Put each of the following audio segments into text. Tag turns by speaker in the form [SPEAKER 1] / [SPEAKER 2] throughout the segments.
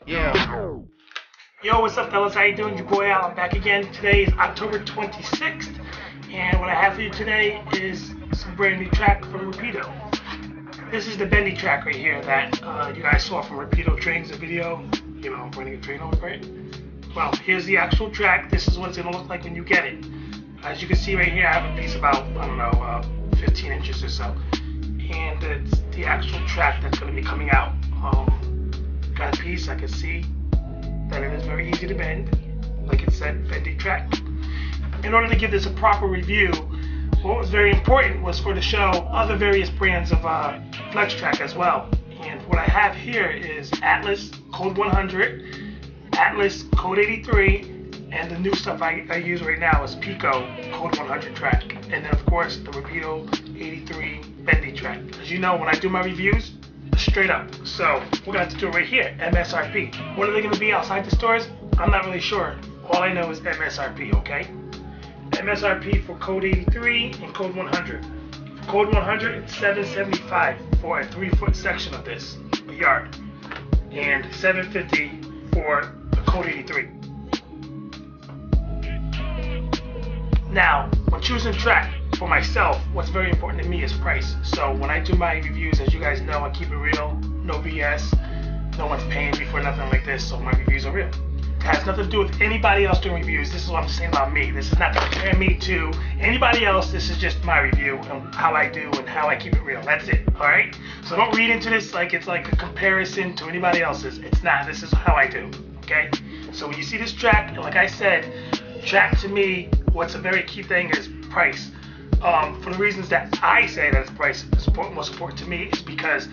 [SPEAKER 1] Yeah.
[SPEAKER 2] Yo, what's up, fellas? How you doing? Your boy Al. I'm back again. Today is October 26th, and what I have for you today is some brand new track from Rapido. This is the Bendy Track right here that you guys saw from Rapido Trains, the video. You know, running a train over it. Well, here's the actual track. This is what it's going to look like when you get it. As you can see right here, I have a piece about, 15 inches or so. And it's the actual track that's going to be coming out. Got a piece, I can see that it is very easy to bend. Like it said, Bendy Track. In order to give this a proper review, what was very important was for to show other various brands of Flextrack as well. And what I have here is Atlas Code 100, Atlas Code 83, and the new stuff I use right now is Peco Code 100 track. And then of course the Rapido 83 Bendy Track. As you know, when I do my reviews, straight up. So we're gonna have to do it right here, MSRP. What are they gonna be outside the stores? I'm not really sure. All I know is MSRP, okay? MSRP for Code 83 and Code 100. For Code 100, it's $7.75 for a 3-foot section of this, a yard. And $7.50 for the Code 83. Now, when choosing track for myself, what's very important to me is price. So when I do my reviews, as you guys know, I keep it real, no BS. No one's paying me for nothing like this, so my reviews are real. It has nothing to do with anybody else doing reviews. This is what I'm saying about me. This is not to compare me to anybody else. This is just my review and how I do and how I keep it real. That's it, all right? So don't read into this like it's like a comparison to anybody else's. It's not. This is how I do, okay? So when you see this track, and like I said, track to me, what's a very key thing is price. For the reasons that I say that price is most important to me is because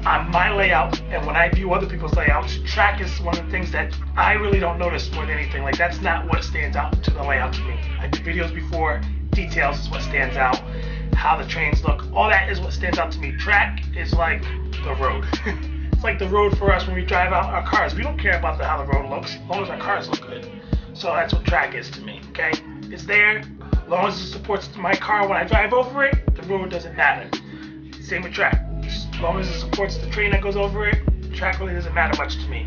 [SPEAKER 2] on my layout and when I view other people's layouts, track is one of the things that I really don't notice more than anything. Like that's not what stands out to the layout to me. I did videos before, details is what stands out, how the trains look, all that is what stands out to me. Track is like the road. It's like the road for us when we drive out our cars. We don't care about how the road looks, as long as our cars look good. So that's what track is to me, okay? It's there. As long as it supports my car when I drive over it, the road doesn't matter. Same with track. As long as it supports the train that goes over it, track really doesn't matter much to me.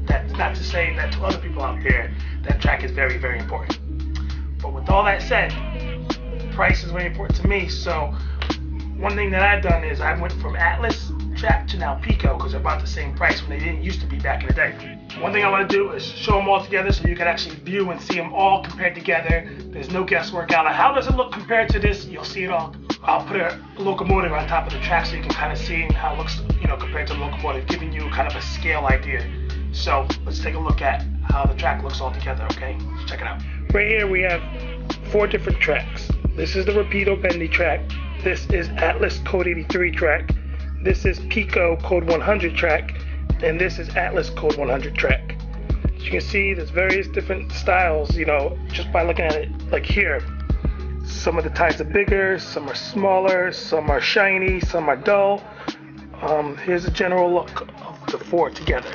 [SPEAKER 2] That's not to say that to other people out there, that track is very, very important. But with all that said, price is very important to me. So one thing that I've done is I went from Atlas track to now Peco because they're about the same price when they didn't used to be back in the day. One thing I want to do is show them all together so you can actually view and see them all compared together. There's no guesswork out. How does it look compared to this? You'll see it all. I'll put a locomotive on top of the track so you can kind of see how it looks, compared to the locomotive, giving you kind of a scale idea. So let's take a look at how the track looks all together, okay? Let's check it out. Right here we have 4 different tracks. This is the Rapido Bendy track. This is Atlas Code 83 track. This is Peco Code 100 track. And this is Atlas Code 100 track. As you can see, there's various different styles, just by looking at it. Like here, some of the ties are bigger, some are smaller, some are shiny, some are dull. Here's a general look of the 4 together.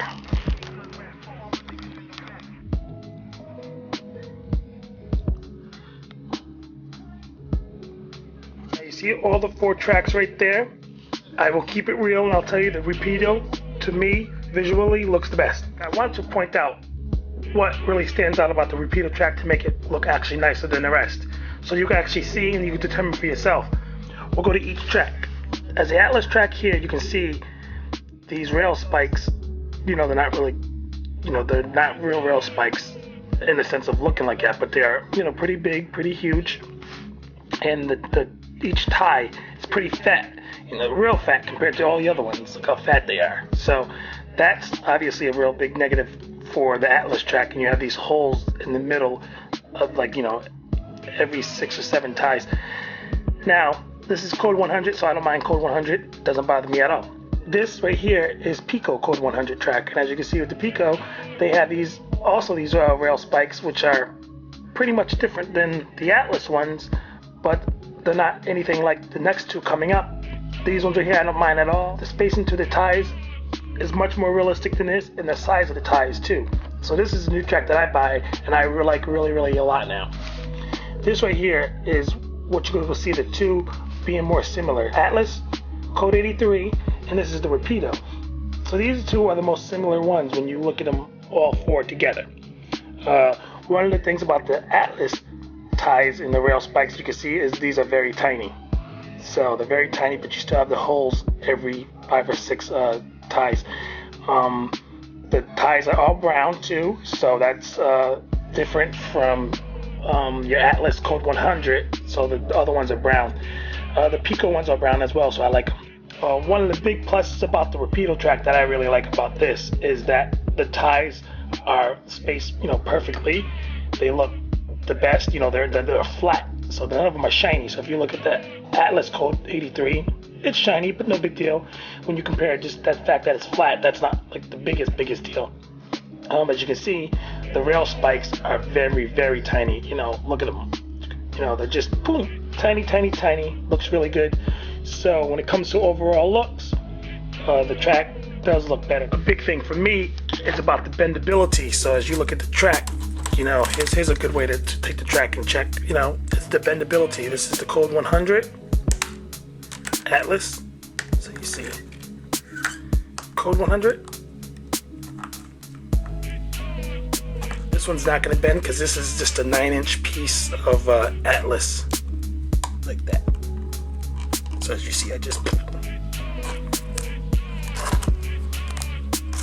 [SPEAKER 2] Now you see all the 4 tracks right there. I will keep it real and I'll tell you the Rapido, to me, visually looks the best. I want to point out what really stands out about the Rapido track to make it look actually nicer than the rest. So you can actually see and you can determine for yourself. We'll go to each track. As the Atlas track here, you can see these rail spikes, they're not really, they're not real rail spikes in the sense of looking like that, but they are, pretty big, pretty huge. And each tie is pretty fat. Real fat compared to all the other ones. Look how fat they are. So that's obviously a real big negative for the Atlas track, and you have these holes in the middle of every 6 or 7 ties. Now this is Code 100, so I don't mind Code 100. Doesn't bother me at all. This right here is Peco Code 100 track, and as you can see with the Peco, they have these rail spikes, which are pretty much different than the Atlas ones, but they're not anything like the next 2 coming up. These ones right here I don't mind at all. The spacing to the ties is much more realistic than this, and the size of the ties too. So this is a new track that I buy and I like really a lot now. This right here is what you're going to see the 2 being more similar. Atlas, Code 83, and this is the Rapido. So these two are the most similar ones when you look at them all four together. One of the things about the Atlas ties in the rail spikes you can see is these are very tiny. So they're very tiny, but you still have the holes every 5 or 6 ties. The ties are all brown too, so that's different from your Atlas Code 100. So the other ones are brown. The Peco ones are brown as well, so I like them. One of the big pluses about the Rapido Track that I really like about this is that the ties are spaced, perfectly. They look the best, they're flat, so none of them are shiny. So if you look at the Atlas Code 83, it's shiny, but no big deal. When you compare it, just that fact that it's flat, that's not like the biggest deal. As you can see, the rail spikes are very, very tiny. Look at them. They're just boom, tiny. Looks really good. So when it comes to overall looks, the track does look better. The big thing for me is about the bendability. So as you look at the track, here's a good way to take the track and check. It's the bendability. This is the Code 100 Atlas. So you see Code 100. This one's not going to bend because this is just a 9-inch piece of Atlas, like that. So as you see,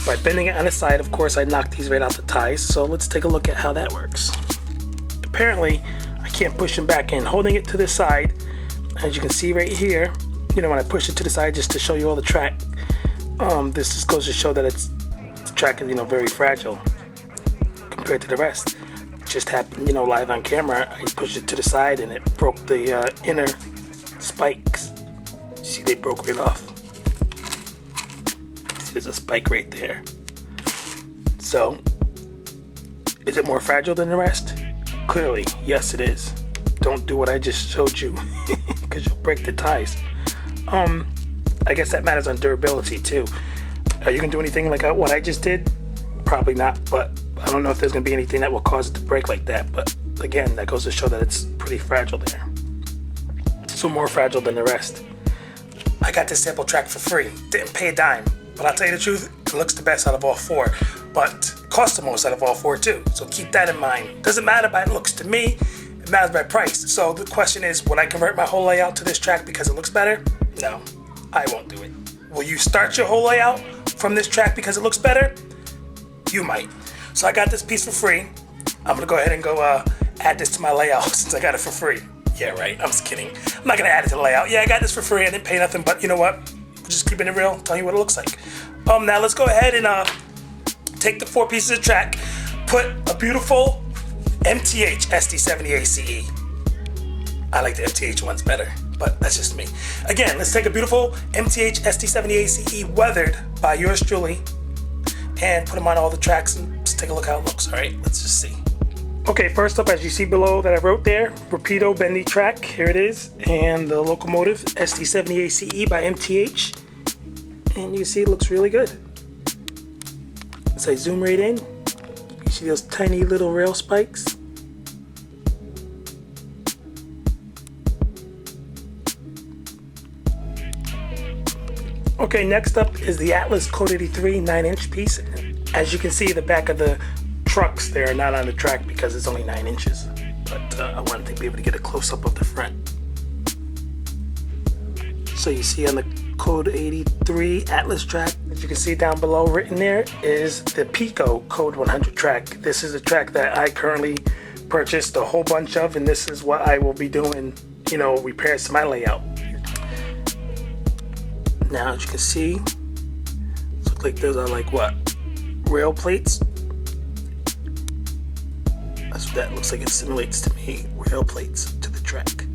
[SPEAKER 2] by bending it on the side, of course, I knocked these right out the ties. So let's take a look at how that works. Apparently, I can't push them back in. Holding it to the side, as you can see right here, when I push it to the side just to show you all the track, this just goes to show that the track is, very fragile compared to the rest. It just happened, live on camera. I pushed it to the side and it broke the inner spikes. See, they broke right off. There's a spike right there. So, is it more fragile than the rest? Clearly, yes it is. Don't do what I just showed you, because you'll break the ties. I guess that matters on durability too. Are you gonna do anything like what I just did? Probably not, but I don't know if there's gonna be anything that will cause it to break like that. But again, that goes to show that it's pretty fragile there. So more fragile than the rest. I got this sample track for free. Didn't pay a dime. But I'll tell you the truth, it looks the best out of all four. But it costs the most out of all four too. So keep that in mind. Doesn't matter by looks to me, it matters by price. So the question is, would I convert my whole layout to this track because it looks better? No, I won't do it. Will you start your whole layout from this track because it looks better? You might. So I got this piece for free. I'm gonna go ahead and go add this to my layout since I got it for free. Yeah, right, I'm just kidding. I'm not gonna add it to the layout. Yeah, I got this for free, I didn't pay nothing, but you know what? Just keeping it real, telling you what it looks like. Now let's go ahead and take the 4 pieces of track, put a beautiful MTH SD70 ACE. I like the MTH ones better, but that's just me. Again, let's take a beautiful MTH SD70 ACE weathered by yours truly and put them on all the tracks and just take a look how it looks. All right, let's just see. Okay, first up, as you see below that I wrote there, Rapido Bendy Track, here it is, and the locomotive SD70 ACE by MTH, and you see it looks really good. As I zoom right in, you see those tiny little rail spikes. Okay, next up is the Atlas Code 83 9-inch piece. As you can see, the back of the trucks they are not on the track because it's only 9 inches, but I wanted to be able to get a close-up of the front. So you see on the Code 83 Atlas track, as you can see down below written there, is the Peco Code 100 track. This is a track that I currently purchased a whole bunch of, and this is what I will be doing, repairs to my layout. Now, as you can see, it looks like those are like what? Rail plates? That's what that looks like. It simulates to me rail plates to the track.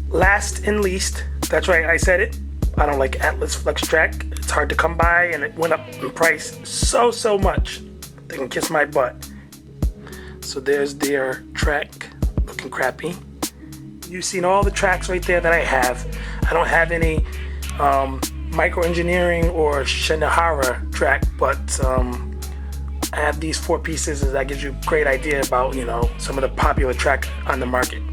[SPEAKER 2] Last and least, that's right, I said it. I don't like Atlas Flextrack. It's hard to come by and it went up in price so much. They can kiss my butt. So there's their track looking crappy. You've seen all the tracks right there that I have. I don't have any micro engineering or Shinohara track, but I have these 4 pieces, and that gives you a great idea about, some of the popular track on the market.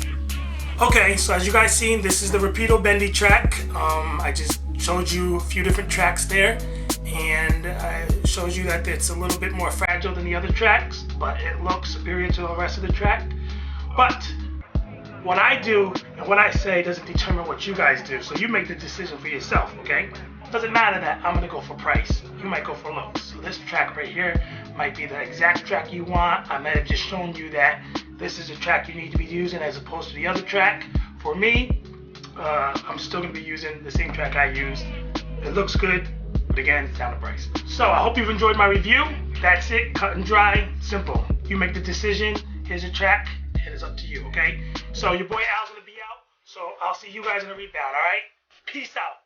[SPEAKER 2] Okay, so as you guys seen, this is the Rapido Bendy Track. I just showed you a few different tracks there, and it shows you that it's a little bit more fragile than the other tracks, but it looks superior to the rest of the track. But what I do and what I say doesn't determine what you guys do, so you make the decision for yourself, okay? Doesn't matter that I'm gonna go for price. You might go for looks. So this track right here might be the exact track you want. I might have just shown you that this is the track you need to be using as opposed to the other track. For me, I'm still gonna be using the same track I used. It looks good, but again, it's down to price. So I hope you've enjoyed my review. That's it, cut and dry, simple. You make the decision. Here's your track, and it's up to you, okay? So your boy Al's gonna be out, so I'll see you guys in the rebound, all right? Peace out.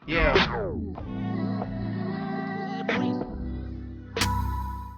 [SPEAKER 1] Yeah.